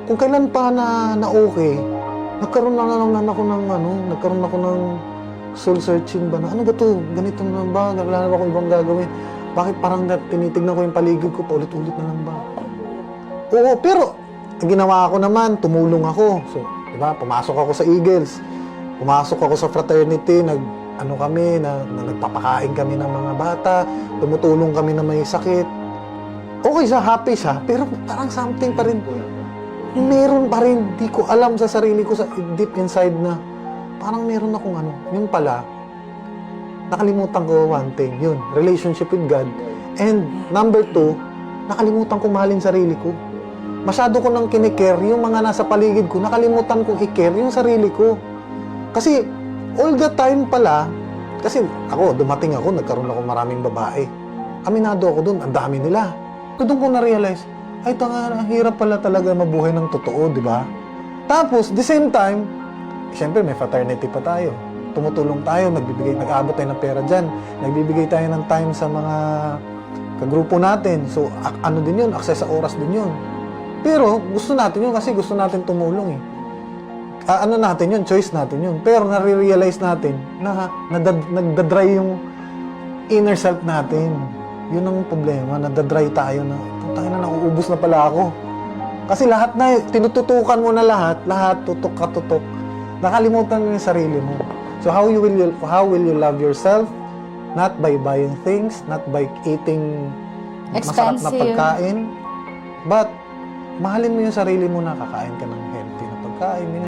kung kailan pa na okay, nagkaroon na naman ako ng nagkaroon ako ng soul searching ba na, ano ba to? Ganito na ba? Wala na ba akong ibang gagawin? Bakit parang tinitignan ko yung paligid ko, paulit-ulit na lang ba? Oo, pero ang ginawa ko naman, tumulong ako. So, di ba, pumasok ako sa Eagles. Pumasok ako sa fraternity, nagpapakain kami ng mga bata, tumutulong kami na may sakit. Okay siya, happy siya, pero parang something pa rin. Meron pa rin, di ko alam sa sarili ko, sa deep inside na, parang meron akong yun pala, nakalimutan ko one thing, yun, relationship with God. And number 2, nakalimutan ko mahalin sarili ko. Masyado ko nang kinikare yung mga nasa paligid ko, nakalimutan kong i-care yung sarili ko. Kasi, all the time pala, kasi ako, dumating ako, nagkaroon ako maraming babae. Aminado ako dun, ang dami nila. Doon ko na-realize, ay hirap pala talaga mabuhay ng totoo, di ba? Tapos, the same time, siyempre may fraternity pa tayo. Tumutulong tayo, nag-aabot tayo ng pera dyan, nagbibigay tayo ng time sa mga kagrupo natin. So, ano din yun, access sa oras din yun. Pero, gusto natin yun kasi gusto natin tumulong eh. Ano natin yun, choice natin yun. Pero, nare-realize natin na nagdadry yung inner self natin. Yun ang problema, nadadry tayo na, putang ina, nauubos na pala ako. Kasi lahat na, tinututukan mo na lahat, tutok ka tutok. Nakalimutan mo yung sarili mo. So how will you love yourself? Not by buying things, not by eating masarap na pagkain, but mahalin mo yung sarili mo na kakain ka ng healthy na pagkain.